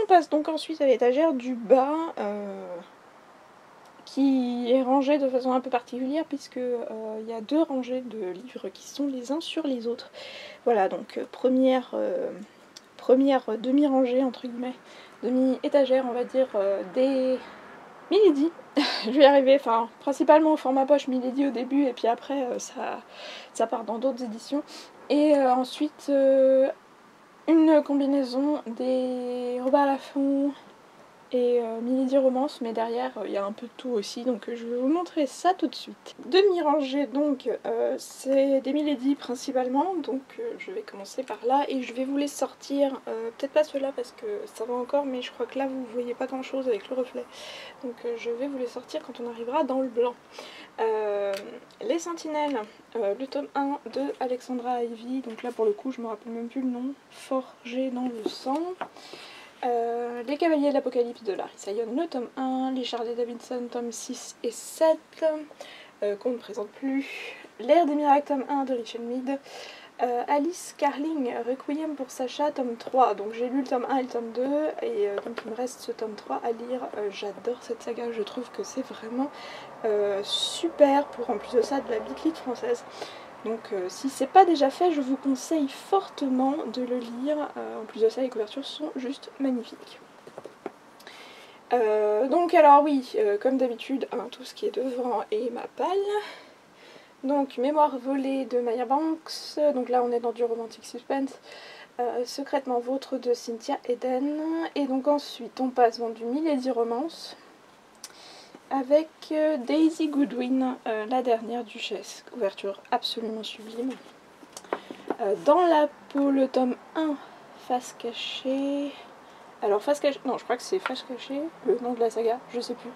passe donc ensuite à l'étagère du bas, qui est rangée de façon un peu particulière puisque il y a 2 rangées de livres qui sont les uns sur les autres. Voilà, donc première demi-rangée entre guillemets, demi-étagère on va dire, des Milady. Je vais y arriver, enfin principalement au format poche Milady au début et puis après ça part dans d'autres éditions. Et ensuite une combinaison des Robert Laffont et Milady Romance, mais derrière il y a un peu de tout aussi, donc je vais vous montrer ça tout de suite. Demi-rangée donc, c'est des Milady principalement, donc je vais commencer par là et je vais vous les sortir, peut-être pas ceux-là parce que ça va encore, mais je crois que là vous voyez pas grand chose avec le reflet, donc je vais vous les sortir quand on arrivera dans le blanc. Les Sentinelles, le tome 1 de Alexandra Ivy, donc là pour le coup je me rappelle même plus le nom, Forgé dans le sang. Les Cavaliers de l'Apocalypse de Larry Sion, le tome 1, les Charlie Davidson, tome 6 et 7, qu'on ne présente plus, L'Ère des Miracles, tome 1 de Richard Mead, Alice Carling, Requiem pour Sacha, tome 3, donc j'ai lu le tome 1 et le tome 2, et donc il me reste ce tome 3 à lire. J'adore cette saga, je trouve que c'est vraiment super, pour en plus de ça de la bitlite française. Donc si c'est pas déjà fait, je vous conseille fortement de le lire. En plus de ça, les couvertures sont juste magnifiques. Donc alors oui, comme d'habitude, hein, tout ce qui est devant est ma palle. Donc Mémoire volée de Maya Banks, donc là on est dans du romantic suspense. Secrètement vôtre de Cynthia Eden. Et donc ensuite on passe dans du Milady Romance avec Daisy Goodwin, la dernière duchesse, couverture absolument sublime. Dans la peau, le tome 1, Face cachée. Alors face cachée, non je crois que c'est Face cachée, le nom de la saga, je sais plus.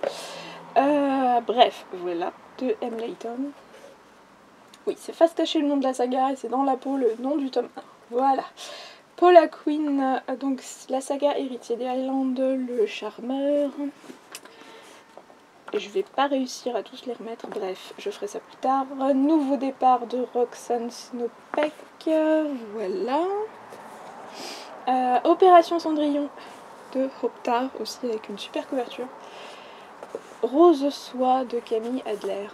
Bref, voilà, de M. Layton. Oui, c'est Face cachée le nom de la saga et c'est dans la peau le nom du tome 1. Voilà. Paula Quinn, donc la saga Héritier des Highlands, le charmeur. Je vais pas réussir à tous les remettre, bref, je ferai ça plus tard. Nouveau départ de Roxane Snowpeck, voilà. Opération Cendrillon de Hoptar, aussi avec une super couverture. Rose Soie de Camille Adler,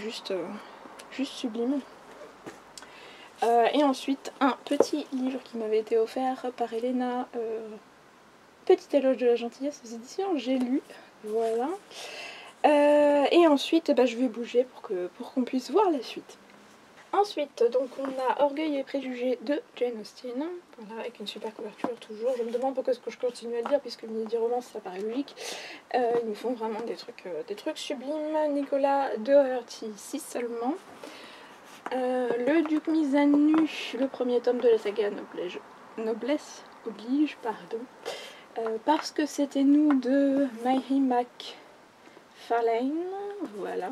juste sublime. Et ensuite un petit livre qui m'avait été offert par Elena, Petit éloge de la gentillesse aux éditions J'ai lu, voilà. Et ensuite je vais bouger pour qu'on puisse voir la suite. Ensuite, donc on a Orgueil et Préjugés de Jane Austen, voilà, avec une super couverture toujours. Je me demande pourquoi est-ce que je continue à le dire, puisque Milady Romance ça paraît logique. Ils nous font vraiment des trucs sublimes. Nicolas Doherty, ici seulement. Le Duc mis à nu, le premier tome de la saga Noblesse oblige, pardon. Parce que c'était nous de Mairi McFarlane, voilà.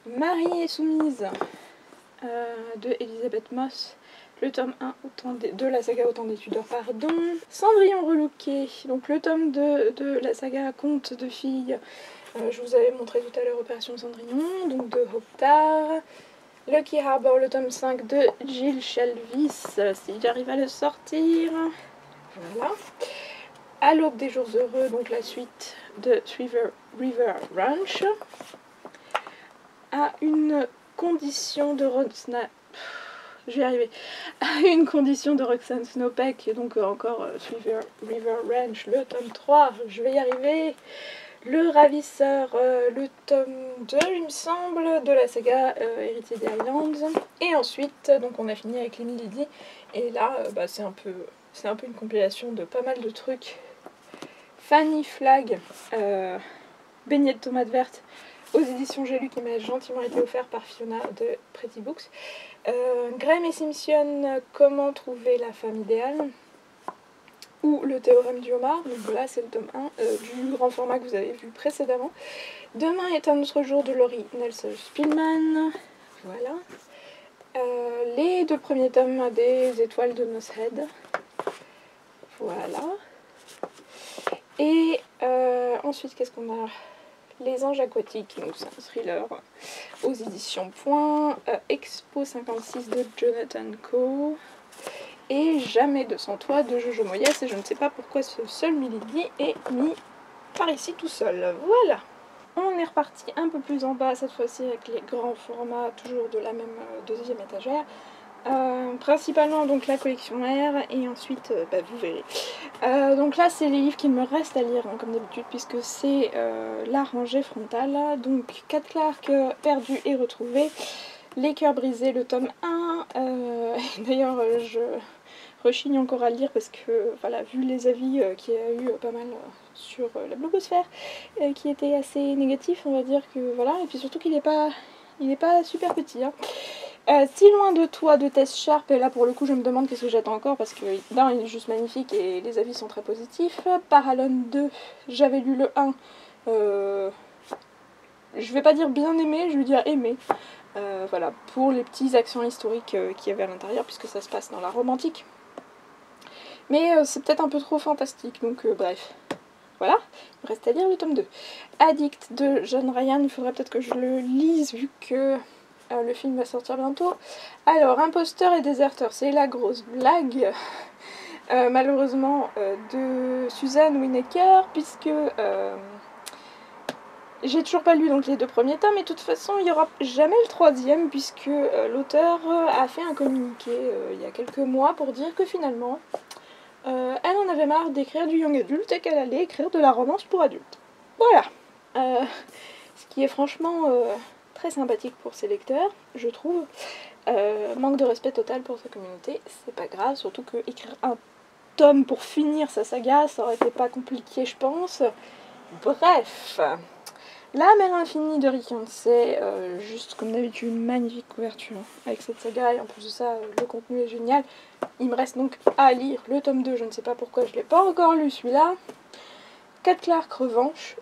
Marie est soumise de Elisabeth Moss, le tome 1 de la saga Autant des Tudors, pardon. Cendrillon relooké, donc le tome 2 de la saga Conte de filles, je vous avais montré tout à l'heure Opération Cendrillon, donc de Hoptar. Lucky Harbour, le tome 5 de Jill Shelvis, si j'arrive à le sortir. Voilà. À l'aube des jours heureux, donc la suite de River Ranch. À une condition de Roxane... Je vais y arriver. À une condition de Roxane Snowpeck, et donc encore River Ranch, le tome 3, je vais y arriver. Le Ravisseur, le tome 2, il me semble, de la saga Héritier des Highlands. Et ensuite, donc on a fini avec les Milady. Et là, c'est un peu une compilation de pas mal de trucs. Fanny Flagg, beignet de tomates vertes, aux éditions J'ai lu, qui m'a gentiment été offert par Fiona de Pretty Books. Graham et Simpson, comment trouver la femme idéale, ou le théorème du homard. Donc voilà, c'est le tome 1 du grand format que vous avez vu précédemment. Demain est un autre jour de Laurie Nelson Spillman, voilà. Les 2 premiers tomes des Étoiles de Noshead, voilà. Et ensuite, qu'est-ce qu'on a? Les Anges aquatiques, donc c'est un thriller aux éditions Point. Expo 56 de Jonathan Coe. et Jamais de sans toi de Jojo Moyes, et je ne sais pas pourquoi ce seul Milady est mis par ici tout seul. Voilà. On est reparti un peu plus en bas cette fois-ci avec les grands formats, toujours de la même deuxième étagère. Principalement donc la collection R et ensuite vous verrez. Donc là c'est les livres qu'il me reste à lire hein, comme d'habitude puisque c'est la rangée frontale. Donc Cat Clark perdu et retrouvé, Les cœurs brisés le tome 1. D'ailleurs je rechigne encore à le lire parce que voilà, vu les avis qu'il y a eu pas mal sur la blogosphère qui étaient assez négatifs, on va dire que voilà, et puis surtout qu'il n'est pas super petit hein. Si loin de toi de Tess Sharp, et là pour le coup je me demande qu'est-ce que j'attends encore parce que d'un il est juste magnifique et les avis sont très positifs. Paralone 2, j'avais lu le 1, je vais pas dire bien aimé, je vais dire aimé. Voilà, pour les petits accents historiques qu'il y avait à l'intérieur puisque ça se passe dans la Rome antique. Mais c'est peut-être un peu trop fantastique, donc bref. Voilà, il me reste à lire le tome 2. Addict de John Ryan, il faudrait peut-être que je le lise vu que le film va sortir bientôt. Alors, Imposteur et déserteur, c'est la grosse blague, malheureusement, de Suzanne Winokur, puisque j'ai toujours pas lu donc les 2 premiers tomes, et de toute façon il n'y aura jamais le 3e, puisque l'auteur a fait un communiqué il y a quelques mois pour dire que finalement, elle en avait marre d'écrire du young adulte et qu'elle allait écrire de la romance pour adultes. Voilà. Ce qui est franchement très sympathique pour ses lecteurs, je trouve. Manque de respect total pour sa communauté, c'est pas grave, surtout que écrire un tome pour finir sa saga, ça aurait été pas compliqué je pense. Bref. La mer infinie de Rick Yancey, juste comme d'habitude, une magnifique couverture avec cette saga, et en plus de ça, le contenu est génial. Il me reste donc à lire le tome 2, je ne sais pas pourquoi je ne l'ai pas encore lu celui-là. Cat Clark Revanche.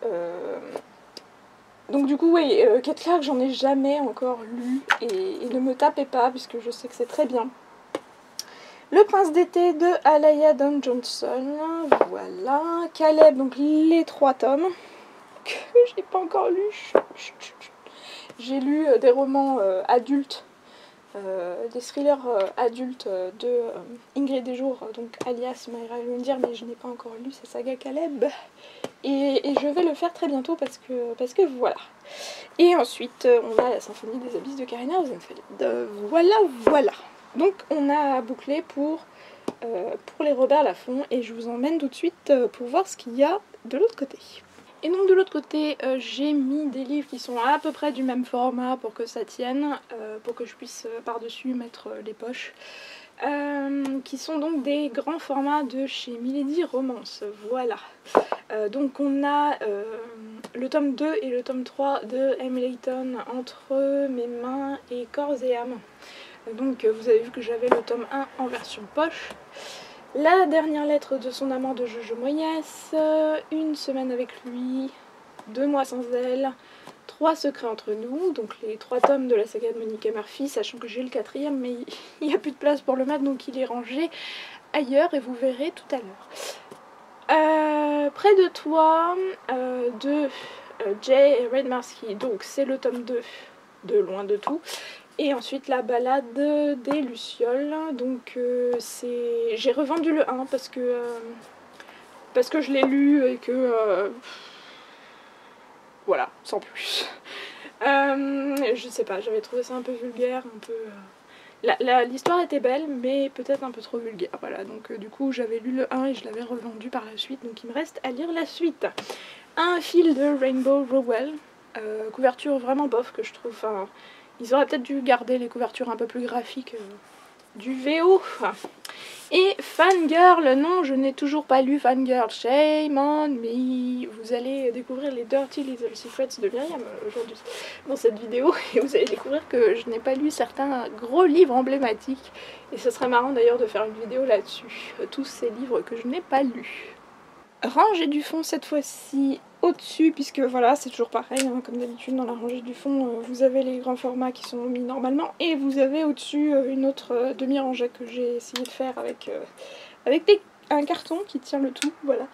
Donc du coup, oui, Cat Clark, j'en ai jamais encore lu, et ne me tapez pas, puisque je sais que c'est très bien. Le Prince d'été de Alaya Don Johnson, voilà. Caleb, donc les 3 tomes, que je n'ai pas encore lu. J'ai lu des romans adultes, des thrillers adultes de Ingrid Desjours, donc alias Myra Lundir, mais je n'ai pas encore lu sa saga Caleb. Et je vais le faire très bientôt parce que voilà. Et ensuite, on a la symphonie des abysses de Karina Rosenfeld. Voilà. Donc on a bouclé pour les Robert Laffont, et je vous emmène tout de suite pour voir ce qu'il y a de l'autre côté. Et donc de l'autre côté, j'ai mis des livres qui sont à peu près du même format pour que ça tienne, pour que je puisse par-dessus mettre les poches, qui sont donc des grands formats de chez Milady Romance, voilà. Donc on a le tome 2 et le tome 3 de M. Layton entre mes mains et corps et âme. Donc vous avez vu que j'avais le tome 1 en version poche. La dernière lettre de son amant de Jojo Moyes, Une semaine avec lui, 2 mois sans elle, 3 secrets entre nous, donc les 3 tomes de la saga de Monica Murphy, sachant que j'ai le 4e, mais il n'y a plus de place pour le mettre, donc il est rangé ailleurs et vous verrez tout à l'heure. Près de toi, de Jay Redmarsky, donc c'est le tome 2 de Loin de tout. Et ensuite la balade des Lucioles, donc j'ai revendu le 1 parce que je l'ai lu et que voilà, sans plus. Je sais pas, j'avais trouvé ça un peu vulgaire, un peu... L'histoire était belle, mais peut-être un peu trop vulgaire, voilà. Donc du coup j'avais lu le 1 et je l'avais revendu par la suite, donc il me reste à lire la suite. Un fil de Rainbow Rowell, couverture vraiment bof que je trouve... Enfin, ils auraient peut-être dû garder les couvertures un peu plus graphiques du VO. Et Fangirl, non, je n'ai toujours pas lu Fangirl, shame on me. Vous allez découvrir les Dirty Little Secrets de Myriam aujourd'hui dans cette vidéo, et vous allez découvrir que je n'ai pas lu certains gros livres emblématiques, et ce serait marrant d'ailleurs de faire une vidéo là-dessus, tous ces livres que je n'ai pas lus. Rangée du fond cette fois-ci au-dessus, puisque voilà, c'est toujours pareil, hein, comme d'habitude dans la rangée du fond, vous avez les grands formats qui sont mis normalement, et vous avez au-dessus une autre demi-rangée que j'ai essayé de faire avec un carton qui tient le tout, voilà.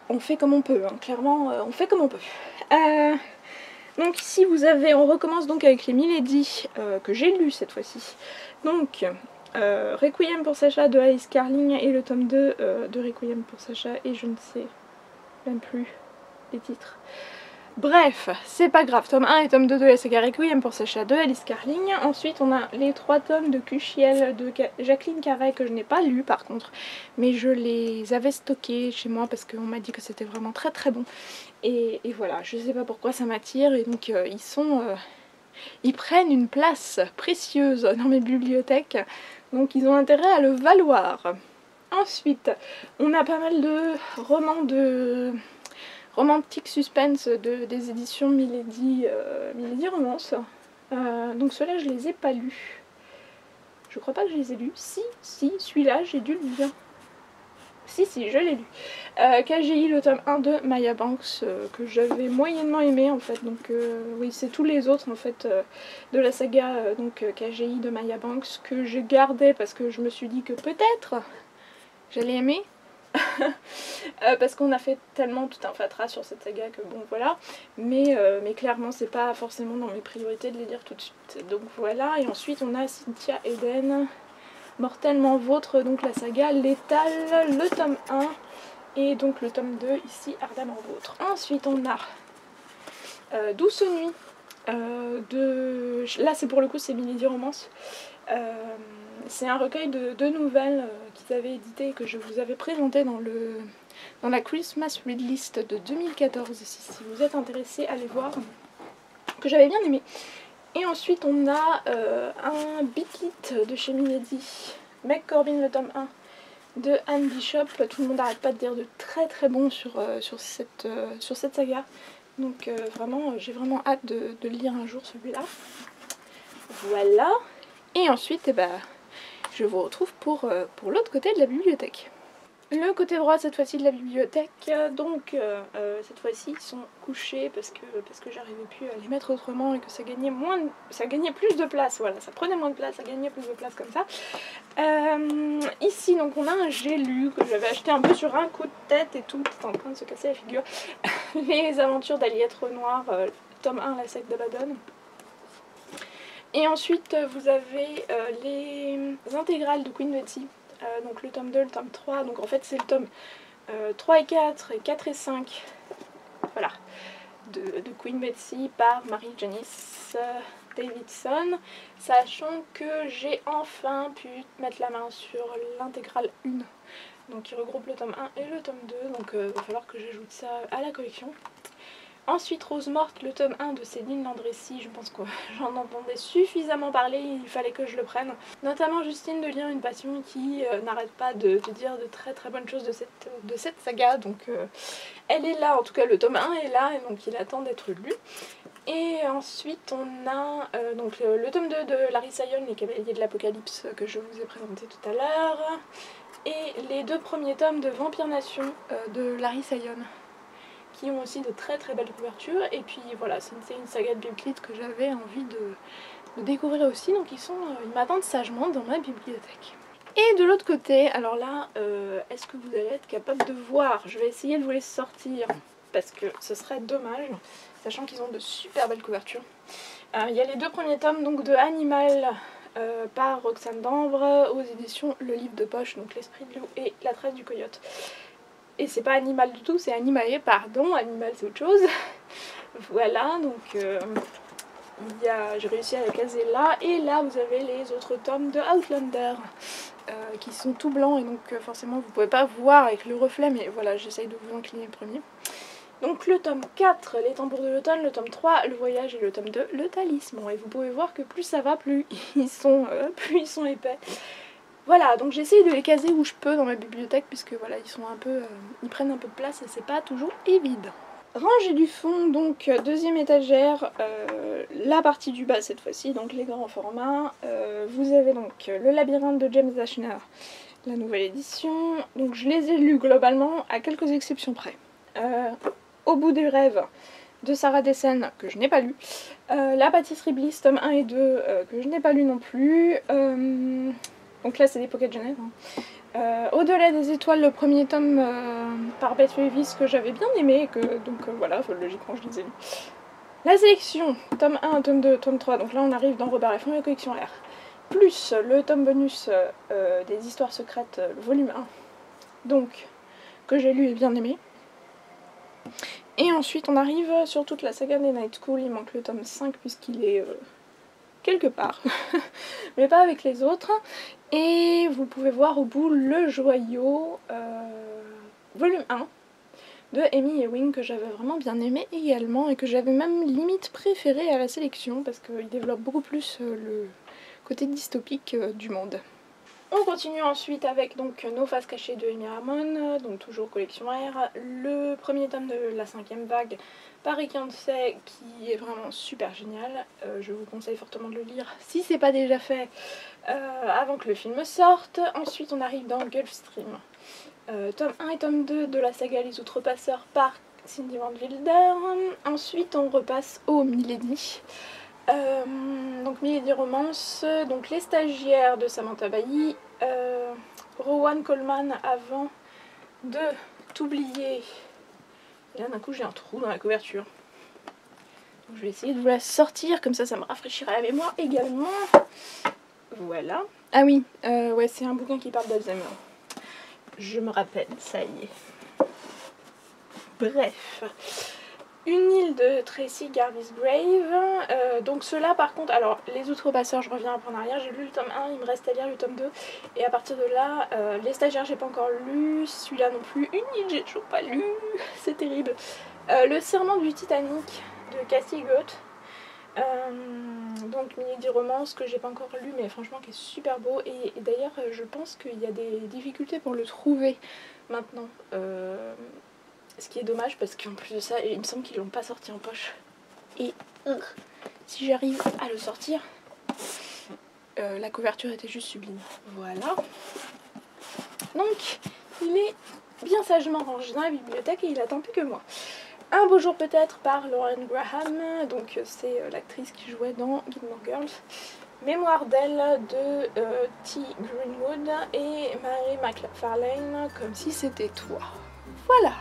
On fait comme on peut, hein, clairement, on fait comme on peut. Donc ici vous avez, on recommence donc avec les Milady que j'ai lues cette fois-ci. Donc Requiem pour Sacha de Alice Carling et le tome 2 de Requiem pour Sacha et je ne sais même plus les titres. Bref, c'est pas grave, tome 1 et tome 2 de la saga Requiem pour Sacha de Alice Carling. Ensuite on a les 3 tomes de Cuchiel de Jacqueline Carey que je n'ai pas lu par contre, mais je les avais stockés chez moi parce qu'on m'a dit que c'était vraiment très très bon. Et voilà, je sais pas pourquoi ça m'attire et donc ils prennent une place précieuse dans mes bibliothèques, donc ils ont intérêt à le valoir. Ensuite, on a pas mal de romans de romantique suspense des éditions Milady, Milady Romance. Donc ceux-là je les ai pas lus. Je crois pas que je les ai lus. Si, celui-là j'ai dû le lire. Si, je l'ai lu. KGI, le tome 1 de Maya Banks, que j'avais moyennement aimé en fait. Donc oui, c'est tous les autres en fait de la saga KGI de Maya Banks que j'ai gardé parce que je me suis dit que peut-être j'allais aimer. Parce qu'on a fait tellement tout un fatras sur cette saga que bon voilà, mais clairement c'est pas forcément dans mes priorités de les lire tout de suite, donc voilà. Et ensuite on a Cynthia Eden, Mortellement Vôtre, donc la saga Létale, le tome 1 et donc le tome 2 ici Ardemment Vôtre. Ensuite on a Douce Nuit, là c'est pour le coup c'est Milady Romance. C'est un recueil de nouvelles qu'ils avaient édité et que je vous avais présenté dans la Christmas Read List de 2014. Si vous êtes intéressés, allez voir, que j'avais bien aimé. Et ensuite on a un Beatlit de chez Milady, Meg Corbin le tome 1 de Anne Bishop. Tout le monde n'arrête pas de dire de très très bon sur cette saga. Donc vraiment, j'ai vraiment hâte de le lire un jour celui-là. Voilà. Et ensuite, je vous retrouve pour l'autre côté de la bibliothèque. Le côté droit cette fois-ci de la bibliothèque, donc cette fois-ci ils sont couchés parce que j'arrivais plus à les mettre autrement et que ça gagnait plus de place, voilà, ça prenait moins de place, ça gagnait plus de place comme ça. Ici donc on a un J'ai lu que j'avais acheté un peu sur un coup de tête et tout, c'est en train de se casser la figure. Les aventures d'Aliette Renoir, tome 1, La secte d'Abaddon. Et ensuite vous avez les intégrales de Queen Betsy. Donc le tome 2, le tome 3, donc en fait c'est le tome 3 et 4 et 4 et 5, voilà, de Queen Betsy par Mary Janice Davidson, sachant que j'ai enfin pu mettre la main sur l'intégrale 1, donc qui regroupe le tome 1 et le tome 2, donc il va falloir que j'ajoute ça à la collection. Ensuite Rose Morte, le tome 1 de Céline Landrecy, je pense que j'en entendais suffisamment parler, il fallait que je le prenne. Notamment Justine de Lire une Passion qui n'arrête pas de dire de très très bonnes choses de cette saga, donc elle est là, en tout cas le tome 1 est là, et donc il attend d'être lu. Et ensuite on a donc le tome 2 de Larissa Young, Les Cavaliers de l'Apocalypse, que je vous ai présenté tout à l'heure, et les 2 premiers tomes de Vampire Nation de Larissa Young, qui ont aussi de très très belles couvertures, et puis voilà, c'est une saga de Biblit que j'avais envie de découvrir aussi, donc ils m'attendent sagement dans ma bibliothèque. Et de l'autre côté, alors là, est-ce que vous allez être capable de voir? Je vais essayer de vous les sortir, parce que ce serait dommage, sachant qu'ils ont de super belles couvertures. Il y a les 2 premiers tomes donc de Animal par Roxane Dambre, aux éditions Le Livre de Poche, donc L'Esprit de Loup et La Trace du Coyote. Et c'est pas Animal du tout, c'est Animae, pardon, Animal c'est autre chose. Voilà, donc j'ai réussi à la caser là. Et là vous avez les autres tomes de Outlander qui sont tout blancs et donc forcément vous pouvez pas voir avec le reflet, mais voilà, j'essaye de vous incliner le premier. Donc le tome 4, Les Tambours de l'automne, le tome 3, Le Voyage, et le tome 2, Le Talisman. Et vous pouvez voir que plus ça va, plus ils sont épais. Voilà, donc j'essaye de les caser où je peux dans ma bibliothèque, puisque voilà, ils prennent un peu de place et c'est pas toujours évident. Rangée du fond, donc 2e étagère, la partie du bas cette fois-ci, donc les grands formats. Vous avez donc Le Labyrinthe de James Dashner, la nouvelle édition. Donc je les ai lus globalement, à quelques exceptions près. Au bout des rêves de Sarah Dessen, que je n'ai pas lu. La Pâtisserie Bliss, tome 1 et 2, que je n'ai pas lu non plus. Donc là c'est des Pocket Jeunesse. Au-delà des étoiles, le premier tome par Beth Lewis que j'avais bien aimé, voilà, logiquement je les ai lus. La sélection, tome 1, tome 2, tome 3, donc là on arrive dans Robert Laffont, la collection R. plus le tome bonus des histoires secrètes, le volume 1, donc que j'ai lu et bien aimé. Et ensuite on arrive sur toute la saga des Night School, il manque le tome 5 puisqu'il est quelque part, mais pas avec les autres. Et vous pouvez voir au bout le joyau volume 1 de Amy Ewing que j'avais vraiment bien aimé également et que j'avais même limite préféré à la sélection parce qu'il développe beaucoup plus le côté dystopique du monde. On continue ensuite avec donc Nos faces cachées de Amy Ramone, donc toujours collection R, le premier tome de la 5e vague par Rick Yancey qui est vraiment super génial. Je vous conseille fortement de le lire si c'est pas déjà fait avant que le film sorte. Ensuite on arrive dans Gulfstream, tome 1 et tome 2 de la saga Les Outrepasseurs par Cindy Van Wilder. Ensuite on repasse au Milady. Donc Milady Romance, donc Les Stagiaires de Samantha Bailly, Rowan Coleman avant de t'oublier. Et là d'un coup j'ai un trou dans la couverture. Donc, je vais essayer de vous la sortir, comme ça me rafraîchira la mémoire également. Voilà. Ah oui, ouais, c'est un bouquin qui parle d'Alzheimer. Je me rappelle, ça y est. Bref. Une île de Tracy Garvey's Grave. Donc ceux-là par contre, alors les Outrepasseurs, je reviens un peu en arrière, j'ai lu le tome 1, il me reste à lire le tome 2. Et à partir de là, Les Stagiaires j'ai pas encore lu, celui-là non plus, Une île j'ai toujours pas lu, c'est terrible. Le Serment du Titanic de Cassie Goth. Donc Milady Romance que j'ai pas encore lu mais franchement qui est super beau et d'ailleurs je pense qu'il y a des difficultés pour le trouver maintenant, ce qui est dommage parce qu'en plus de ça il me semble qu'ils l'ont pas sorti en poche et si j'arrive à le sortir, la couverture était juste sublime. Voilà, donc il est bien sagement rangé dans la bibliothèque et il attend plus que moi. Un beau jour peut-être par Lauren Graham, donc c'est l'actrice qui jouait dans Gilmore Girls. Mémoire d'elle de T. Greenwood et Mary McFarlane, Comme si c'était toi. Voilà.